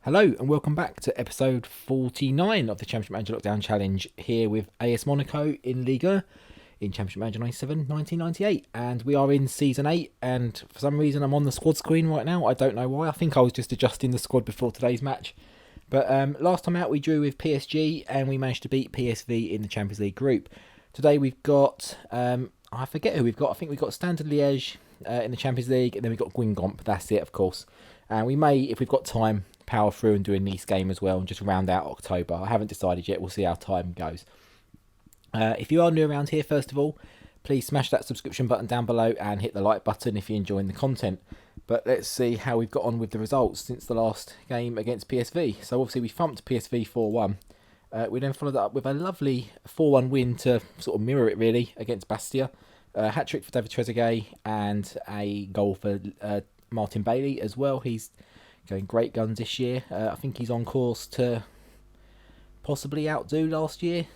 Hello and welcome back to episode 49 of the Championship Manager Lockdown Challenge here with AS Monaco in Ligue in Championship Manager 1998, and we are in Season 8, and for some reason I'm on the squad screen right now. I don't know why. I think I was just adjusting the squad before today's match. But last time out we drew with PSG and we managed to beat PSV in the Champions League group. Today we've got, I forget who we've got. I think we've got Standard Liege in the Champions League, and then we've got Guingamp. That's it, of course. And we may, if we've got time, power through and do a Nice game as well and just round out October. I haven't decided yet. We'll see how time goes. If you are new around here, first of all, please smash that subscription button down below and hit the like button if you're enjoying the content. But let's see how we've got on with the results since the last game against PSV. So obviously we thumped PSV 4-1. We then followed that up with a lovely 4-1 win to sort of mirror it really against Bastia. Hat-trick for David Trezeguet and a goal for Martin Bailey as well. He's going great guns this year. I think he's on course to possibly outdo last year.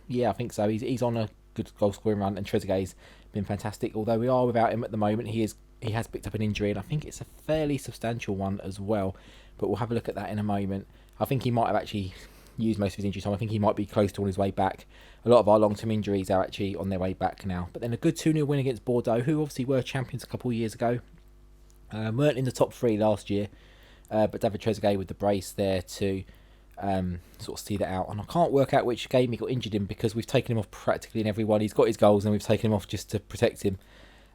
Yeah, I think so. He's on a good goal scoring run, and Trezeguet's been fantastic. Although we are without him at the moment, he has picked up an injury, and I think it's a fairly substantial one as well. But we'll have a look at that in a moment. I think he might have actually used most of his injury time. I think he might be close to on his way back. A lot of our long-term injuries are actually on their way back now. But then a good 2-0 win against Bordeaux, who obviously were champions a couple of years ago. Weren't in the top three last year. But David Trezeguet with the brace there to sort of see that out. And I can't work out which game he got injured in because we've taken him off practically in every one. He's got his goals and we've taken him off just to protect him.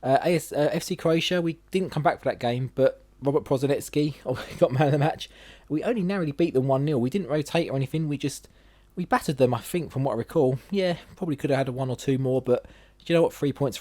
FC Croatia, we didn't come back for that game, but Robert Prozanetsky got man of the match. We only narrowly beat them 1-0. We didn't rotate or anything. We battered them, I think, from what I recall. Yeah, probably could have had a one or two more, but do you know what? 3 points,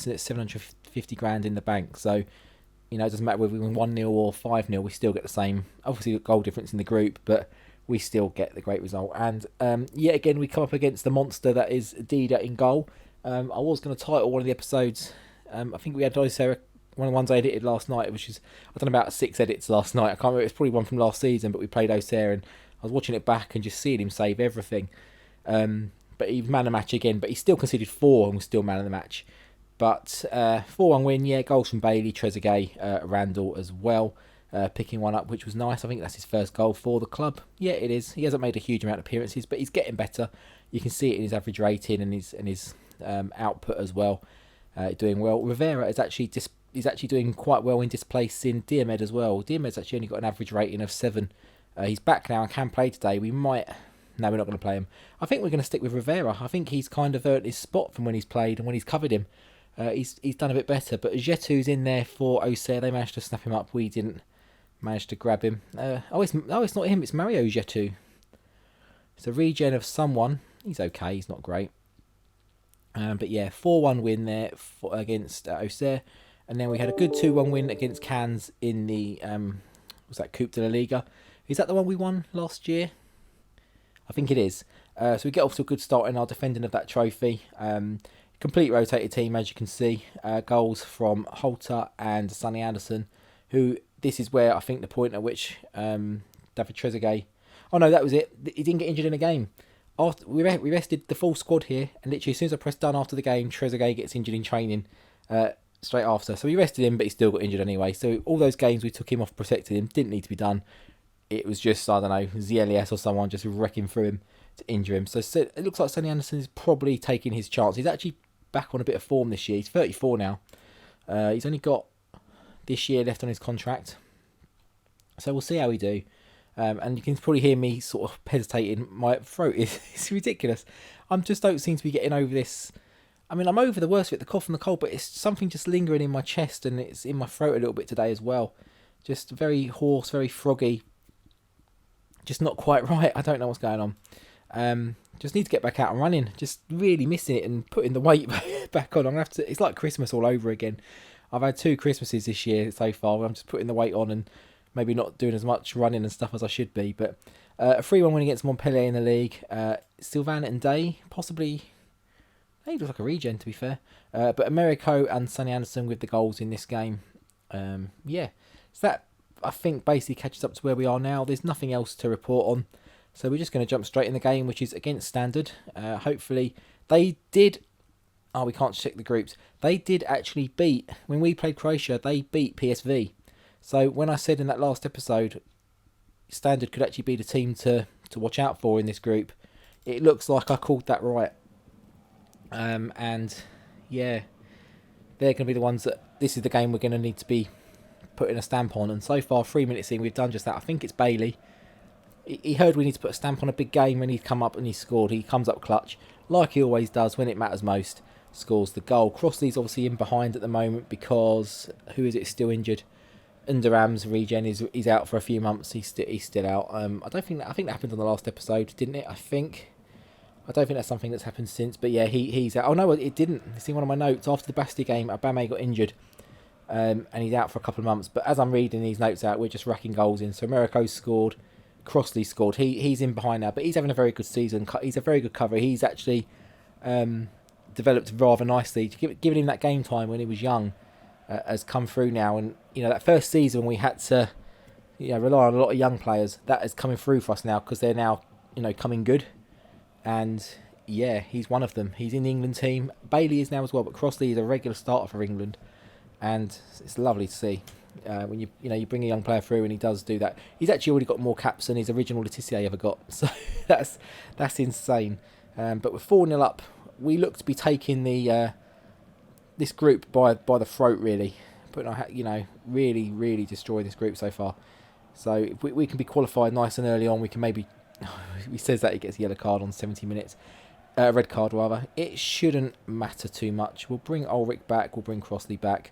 and it's 750 grand in the bank. So, you know, it doesn't matter whether we win 1-0 or 5-0, we still get the same, obviously, goal difference in the group, but we still get the great result. And yet again, we come up against the monster that is Dida in goal. I was going to title one of the episodes, I think we had Sarah, one of the ones I edited last night, which is, I've done about 6 edits last night. I can't remember, it's probably one from last season, but we played O'Sare, and I was watching it back and just seeing him save everything. But he was man of the match again, but he still conceded 4 and was still man of the match. But 4-1 win, yeah, goals from Bailey, Trezeguet, Randall as well, picking one up, which was nice. I think that's his first goal for the club. Yeah, it is. He hasn't made a huge amount of appearances, but he's getting better. You can see it in his average rating and his output as well, doing well. Rivera is actually doing quite well in displacing Diomed as well. Diomed's actually only got an average rating of 7. He's back now and can play today. We might... No, we're not going to play him. I think we're going to stick with Rivera. I think he's kind of earned his spot from when he's played and when he's covered him. He's done a bit better, but Jetu's in there for Auxerre. They managed to snap him up. We didn't manage to grab him. It's not him. It's Mario Jetu. It's a regen of someone. He's okay. He's not great. But yeah, 4-1 win there against Auxerre, and then we had a good 2-1 win against Cannes in the was that Coupe de la Liga? Is that the one we won last year? I think it is. So we get off to a good start in our defending of that trophy. Complete rotated team, as you can see. Goals from Holter and Sonny Anderson, who, this is where I think the point at which David Trezeguet... Oh no, that was it. He didn't get injured in a game. After we rested the full squad here, and literally as soon as I pressed done after the game, Trezeguet gets injured in training straight after. So we rested him, but he still got injured anyway. So all those games we took him off, protected him, didn't need to be done. It was just, I don't know, ZLES or someone just wrecking through him to injure him. So it looks like Sonny Anderson is probably taking his chance. He's actually back on a bit of form this year. He's 34 now. He's only got this year left on his contract. So we'll see how we do. And you can probably hear me sort of hesitating. My throat is ridiculous. I just don't seem to be getting over this. I mean, I'm over the worst of it, the cough and the cold, but it's something just lingering in my chest and it's in my throat a little bit today as well. Just very hoarse, very froggy. Just not quite right. I don't know what's going on. Just need to get back out and running. Just really missing it and putting the weight back on. I'm gonna have to. It's like Christmas all over again. I've had 2 Christmases this year so far where I'm just putting the weight on and maybe not doing as much running and stuff as I should be. But a 3-1 win against Montpellier in the league. Sylvain and Day, possibly. He looks like a regen, to be fair. But Americo and Sonny Anderson with the goals in this game. Yeah, so that, I think, basically catches up to where we are now. There's nothing else to report on. So we're just going to jump straight in the game, which is against Standard. Hopefully, they did... Oh, we can't check the groups. They did actually beat... When we played Croatia, they beat PSV. So when I said in that last episode, Standard could actually be the team to watch out for in this group. It looks like I called that right. And yeah, they're going to be the ones that this is the game we're going to need to be putting a stamp on. And so far, 3 minutes in, we've done just that. I think it's Bailey. He heard we need to put a stamp on a big game, and he's come up and he scored. He comes up clutch, like he always does when it matters most. Scores the goal. Crossley's obviously in behind at the moment because who is it still injured? Underam's regen is out for a few months. He's still out. I think that happened on the last episode, didn't it? I don't think that's something that's happened since. But yeah, he's out. Oh no, it didn't. I see one of my notes after the Basti game. Abame got injured, and he's out for a couple of months. But as I'm reading these notes out, we're just racking goals in. So Monaco's scored. Crossley scored. He's in behind now, but he's having a very good season. He's a very good cover. He's actually developed rather nicely. Giving him that game time when he was young has come through now. And that first season we had to rely on a lot of young players. That is coming through for us now because they're now coming good. And yeah, he's one of them. He's in the England team. Bailey is now as well, but Crossley is a regular starter for England, and it's lovely to see. When you bring a young player through and he does do that. He's actually already got more caps than his original Letitia ever got, so that's insane. But we're 4-0 up. We look to be taking the this group by the throat, really. Putting our really destroy this group so far. So if we can be qualified nice and early on, we can maybe. He says that he gets a yellow card on 70 minutes, red card rather. It shouldn't matter too much. We'll bring Ulrich back. We'll bring Crossley back.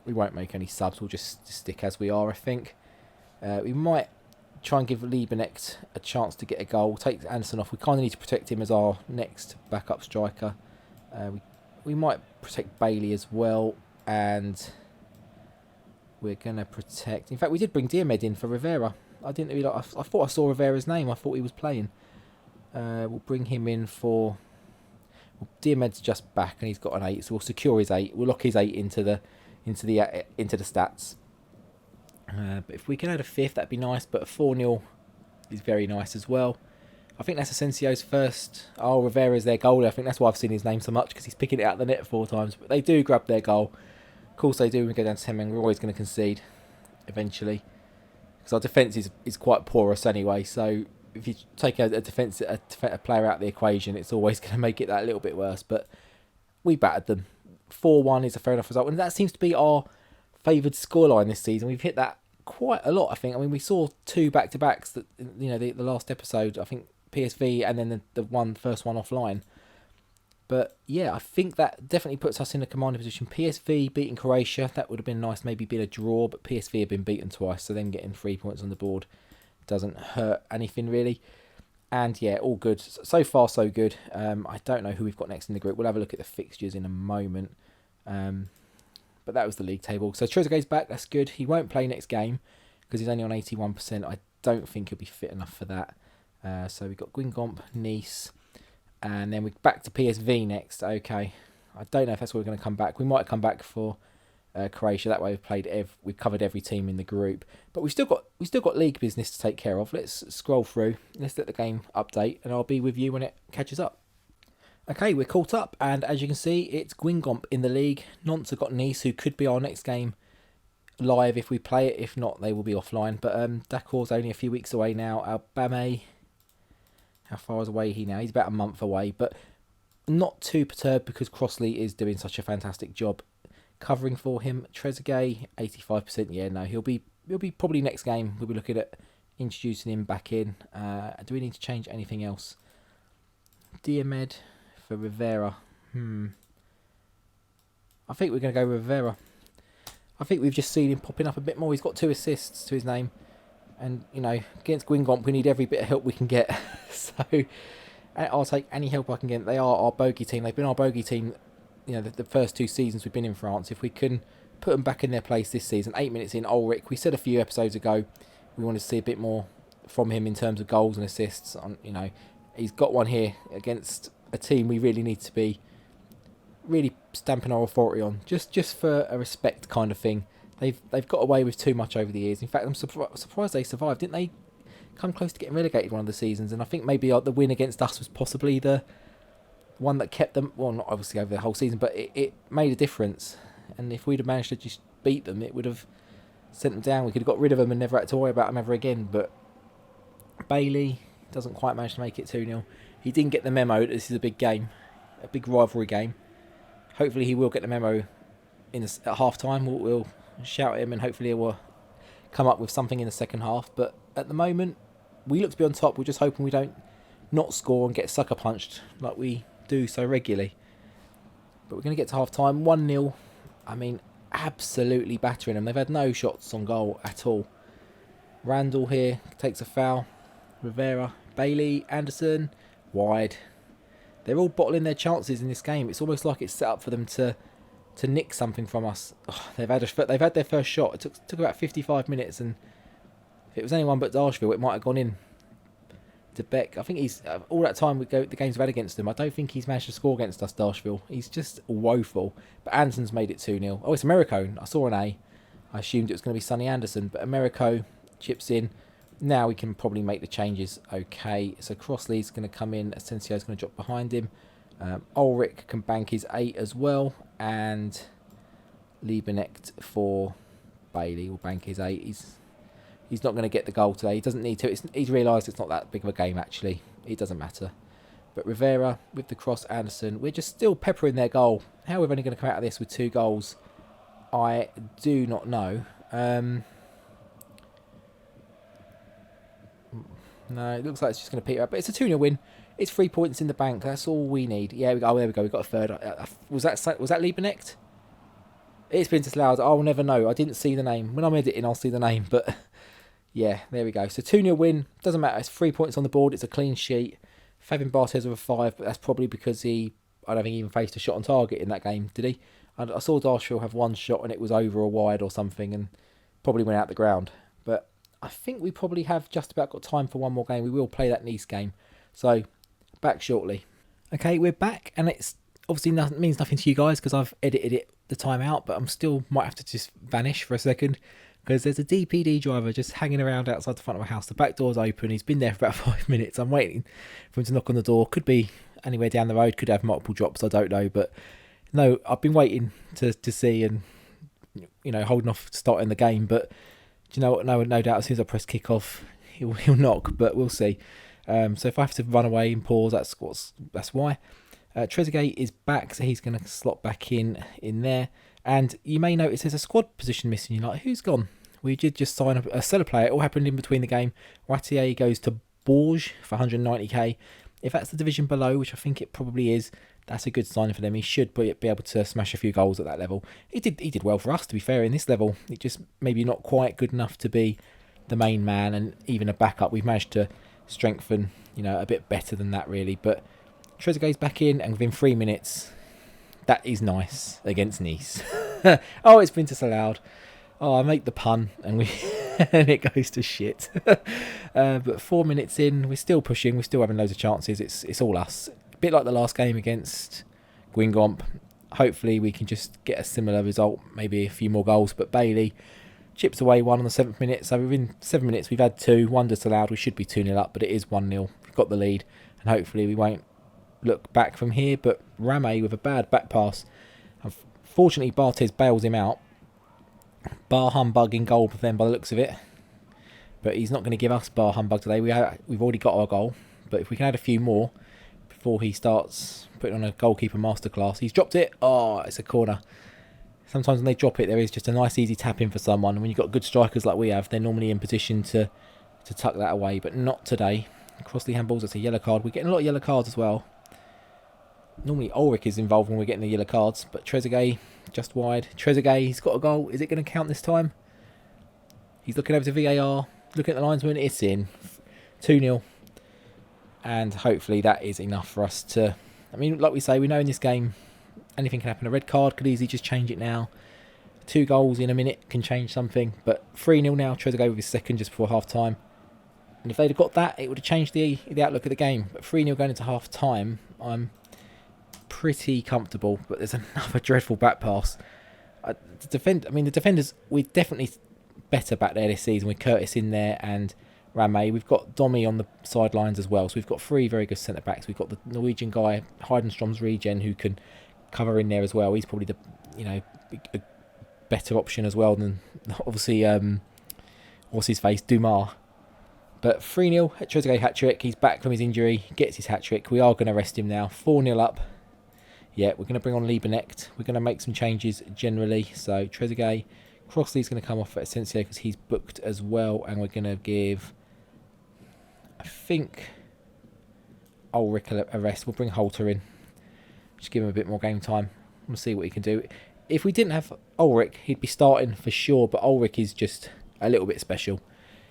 We won't make any subs. We'll just stick as we are, I think. We might try and give Liebenect a chance to get a goal. Take Anderson off. We kind of need to protect him as our next backup striker. We might protect Bailey as well. And we're going to protect... In fact, we did bring Diomed in for Rivera. I didn't really... I thought I saw Rivera's name. I thought he was playing. We'll bring him in for... Well, Diomed's just back and he's got an 8. So we'll secure his 8. We'll lock his 8 into the stats. But if we can add a 5th, that'd be nice. But a 4-0 is very nice as well. I think that's Asensio's first. Oh, Rivera's their goalie. I think that's why I've seen his name so much, because he's picking it out of the net 4 times. But they do grab their goal. Of course they do when we go down to 10 men. We're always going to concede eventually, because our defence is quite porous anyway. So if you take a player out of the equation, it's always going to make it that little bit worse. But we battered them. 4-1 is a fair enough result, and that seems to be our favoured scoreline this season. We've hit that quite a lot, I think. I mean, we saw 2 back-to-backs that the last episode. I think PSV and then the first one offline. But yeah, I think that definitely puts us in a commanding position. PSV beating Croatia, that would have been nice. Maybe been a draw, but PSV have been beaten twice, so then getting 3 points on the board doesn't hurt anything really. And yeah, all good. So far, so good. I don't know who we've got next in the group. We'll have a look at the fixtures in a moment. But that was the league table. So Trezeguet's back. That's good. He won't play next game because he's only on 81%. I don't think he'll be fit enough for that. So we've got Guingamp, Nice, and then we're back to PSV next. Okay. I don't know if that's where we're going to come back. We might come back for Croatia. That way we've covered every team in the group. But we've still got league business to take care of. Let's scroll through. Let's let the game update, and I'll be with you when it catches up. Okay, we're caught up, and as you can see, it's Guingamp in the league. Nantes have got Nice, who could be our next game live if we play it. If not, they will be offline. But Dakor's only a few weeks away now. Albame, how far is away he now? He's about a month away, but not too perturbed because Crossley is doing such a fantastic job covering for him. Trezeguet, 85%. Yeah, no, he'll be probably next game. We'll be looking at introducing him back in. Do we need to change anything else? Diomed for Rivera. I think we're going to go with Rivera. I think we've just seen him popping up a bit more. He's got 2 assists to his name. And, against Guingamp, we need every bit of help we can get. So, I'll take any help I can get. They are our bogey team. They've been our bogey team, the first 2 seasons we've been in France. If we can put them back in their place this season, 8 minutes in, Ulrich, we said a few episodes ago, we wanted to see a bit more from him in terms of goals and assists. He's got one here against a team we really need to be really stamping our authority on, just for a respect kind of thing. They've got away with too much over the years. In fact, I'm surprised they survived. Didn't they come close to getting relegated one of the seasons? And I think maybe the win against us was possibly the one that kept them, well, not obviously over the whole season, but it made a difference. And if we'd have managed to just beat them, it would have sent them down. We could have got rid of them and never had to worry about them ever again. But Bailey doesn't quite manage to make it 2-0. He didn't get the memo that this is a big game, a big rivalry game. Hopefully he will get the memo at half-time. We'll shout at him and hopefully he will come up with something in the second half. But at the moment, we look to be on top. We're just hoping we don't not score and get sucker punched like we do so regularly. But we're going to get to half-time. 1-0. I mean, absolutely battering them. They've had no shots on goal at all. Randall here takes a foul. Rivera, Bailey, Anderson, wide. They're all bottling their chances in this game. It's almost like it's set up for them to nick something from us. Oh, they've had their first shot. It took about 55 minutes, and if it was anyone but Darshville, it might have gone in. To Beck, I think he's all that time the games we've had against him. I don't think he's managed to score against us, Darshville. He's just woeful. But Anderson's made it 2-0. Oh, it's Americo. I saw an A. I assumed it was going to be Sonny Anderson, but Americo chips in. Now we can probably make the changes. Okay, so Crossley's going to come in. Asensio's going to drop behind him. Ulrich can bank his 8 as well, and Liebenecht for Bailey will bank his 8. He's not going to get the goal today. He doesn't need to. He's realised it's not that big of a game, actually. It doesn't matter. But Rivera with the cross, Anderson. We're just still peppering their goal. How we're only going to come out of this with 2 goals, I do not know. No, it looks like it's just going to peter out. But it's a 2-0 win. It's 3 points in the bank. That's all we need. Yeah, there we go. We got a third. Was that Liebenecht? It's been disallowed. I'll never know. I didn't see the name. When I'm editing, I'll see the name. But yeah, there we go. So 2-0 win. Doesn't matter. It's 3 points on the board. It's a clean sheet. Fabian Barthez with a 5, but that's probably because I don't think he even faced a shot on target in that game, did he? I saw Darshville have 1 shot and it was over or wide or something and probably went out the ground. But I think we probably have just about got time for one more game. We will play that Nice game. So back shortly. Okay, we're back, and it's obviously means nothing to you guys because I've edited it the time out, but I'm still might have to just vanish for a second because there's a DPD driver just hanging around outside the front of my house. The back door's open. He's been there for about 5 minutes. I'm waiting for him to knock on the door. Could be anywhere down the road. Could have multiple drops. I don't know, but no, I've been waiting to see and holding off starting the game. But do you know what? No doubt as soon as I press kick off, he'll knock. But we'll see. So if I have to run away and pause, that's why. Trezeguet is back, so he's going to slot back in there. And you may notice there's a squad position missing. You're like, who's gone? We did just sign up a seller player. It all happened in between the game. Ratier goes to Bourges for 190k. If that's the division below, which I think it probably is, that's a good sign for them. He should be able to smash a few goals at that level. He did well for us, to be fair, in this level. It just maybe not quite good enough to be the main man and even a backup. We've managed to strengthen, a bit better than that, really. But Trezeguet's back in, and within 3 minutes, that is nice against Nice. Oh, it's been disallowed. Oh, I make the pun, and and it goes to shit. But 4 minutes in, we're still pushing. We're still having loads of chances. It's all us. A bit like the last game against Guingamp. Hopefully, we can just get a similar result. Maybe a few more goals. But Bailey chips away 1 on the 7th minute. So within 7 minutes, we've had 2. 1 disallowed. We should be 2-0 up, but it is 1-0. We've got the lead, and hopefully we won't look back from here. But Rame with a bad back pass. Unfortunately, Barthez bails him out. Bar humbug in goal for them by the looks of it. But he's not going to give us bar humbug today. We've already got our goal. But if we can add a few more before he starts putting on a goalkeeper masterclass. He's dropped it. Oh, it's a corner. Sometimes when they drop it, there is just a nice easy tap in for someone. And when you've got good strikers like we have, they're normally in position to tuck that away. But not today. Crossley handballs, that's a yellow card. We're getting a lot of yellow cards as well. Normally Ulrich is involved when we're getting the yellow cards. But Trezeguet just wide. Trezeguet, he's got a goal. Is it going to count this time? He's looking over to VAR. Looking at the linesman. It's in. 2-0. And hopefully that is enough for us to... I mean, like we say, we know in this game anything can happen. A red card could easily just change it now. 2 goals in a minute can change something. But 3-0 now. Trezeguet with his second just before half-time. And if they'd have got that, it would have changed the outlook of the game. But 3-0 going into half-time, I'm pretty comfortable. But there's another dreadful back pass. The defenders, we're definitely better back there this season with Curtis in there and Rame. We've got Domi on the sidelines as well. So we've got 3 very good centre-backs. We've got the Norwegian guy, Heidenstrom's regen, who can cover in there as well. He's probably the better option as well than obviously what's his face, Dumas. But 3-0, Trezeguet hat-trick. He's back from his injury, gets his hat-trick. We are going to rest him now. 4-0 up. Yeah, we're going to bring on Ligue. We're going to make some changes generally. So Trezeguet, Crossley's going to come off at Asensio because he's booked as well. And we're going to give, I think, Ulrich a rest. We'll bring Holter in. Just give him a bit more game time. We'll see what he can do. If we didn't have Ulrich, he'd be starting for sure. But Ulrich is just a little bit special.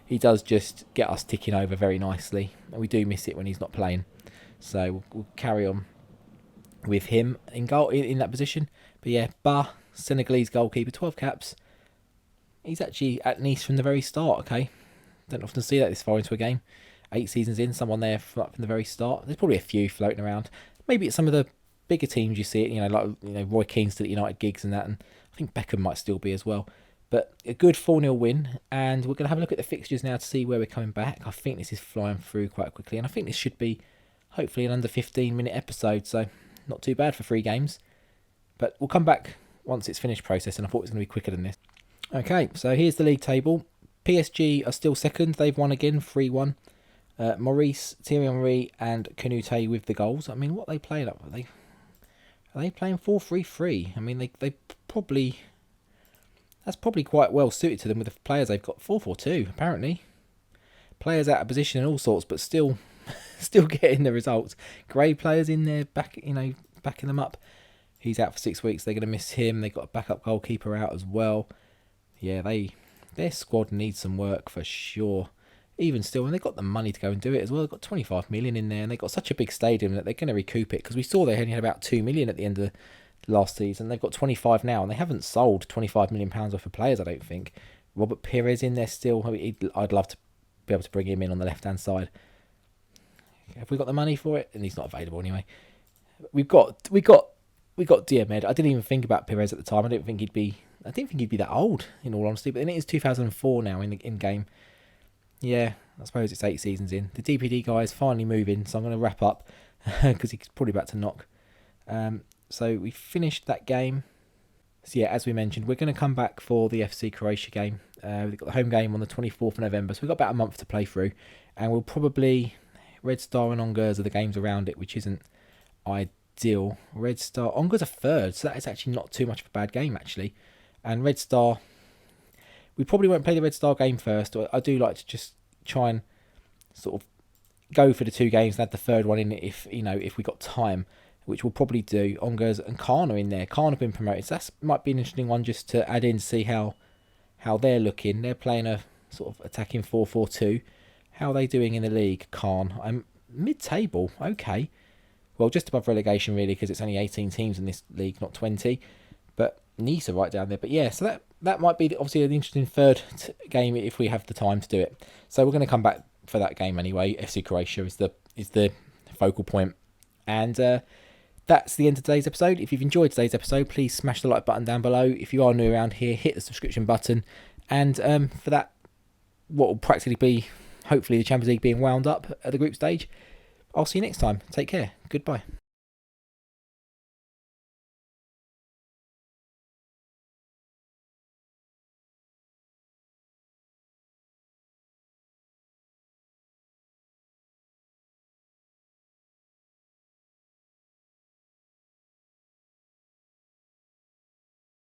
He does just get us ticking over very nicely. And we do miss it when he's not playing. So we'll carry on with him in goal in that position. But yeah, Ba, Senegalese goalkeeper, 12 caps. He's actually at Nice from the very start, okay? Don't often see that this far into a game. 8 seasons in, someone there from the very start. There's probably a few floating around. Maybe it's some of the bigger teams you see it, like Roy Keane's still at United gigs and that, and I think Beckham might still be as well. But a good 4-0 win, and we're going to have a look at the fixtures now to see where we're coming back. I think this is flying through quite quickly, and I think this should be hopefully an under 15-minute episode, so not too bad for 3 games. But we'll come back once it's finished processing. I thought it was going to be quicker than this. Okay, so here's the league table. PSG are still second. They've won again, 3-1. Maurice, Thierry Henry, and Canute with the goals. I mean, what are they playing up? Are they playing 4-3-3? I mean, they probably... That's probably quite well suited to them with the players they've got. 4-4-2, apparently. Players out of position and all sorts, but still getting the results. Gray players in there, backing them up. He's out for 6 weeks. They're going to miss him. They've got a backup goalkeeper out as well. Yeah, their squad needs some work for sure. Even still, and they've got the money to go and do it as well. They've got 25 million in there, and they've got such a big stadium that they're going to recoup it. Because we saw they only had about 2 million at the end of last season. They've got 25 now, and they haven't sold 25 million pounds worth of players, I don't think. Robert Pires in there still. I'd love to be able to bring him in on the left hand side. Have we got the money for it? And he's not available anyway. We got Diomed. I didn't even think about Pires at the time. I didn't think he'd be that old, in all honesty. But then it is 2004 now in game. Yeah, I suppose it's 8 seasons in. The DPD guy is finally moving, so I'm going to wrap up because he's probably about to knock. So we finished that game. So yeah, as we mentioned, we're going to come back for the FC Croatia game. We've got the home game on the 24th of November, so we've got about a month to play through. And we'll probably... Red Star and Angers are the games around it, which isn't ideal. Red Star... Angers are third, so that is actually not too much of a bad game, actually. And Red Star... We probably won't play the Red Star game first. I do like to just try and sort of go for the 2 games and add the third one in if we got time, which we'll probably do. Angers and Caen are in there. Caen have been promoted, so that might be an interesting one just to add in, see how they're looking. They're playing a sort of attacking 4-4-2. How are they doing in the league, Caen? I'm mid-table, okay. Well, just above relegation, really, because it's only 18 teams in this league, not 20. But Nice are right down there. But yeah, so that might be obviously an interesting third game if we have the time to do it. So we're going to come back for that game anyway. FC Croatia is the focal point. And that's the end of today's episode. If you've enjoyed today's episode, please smash the like button down below. If you are new around here, hit the subscription button. And for that, what will practically be, hopefully, the Champions League being wound up at the group stage, I'll see you next time. Take care. Goodbye.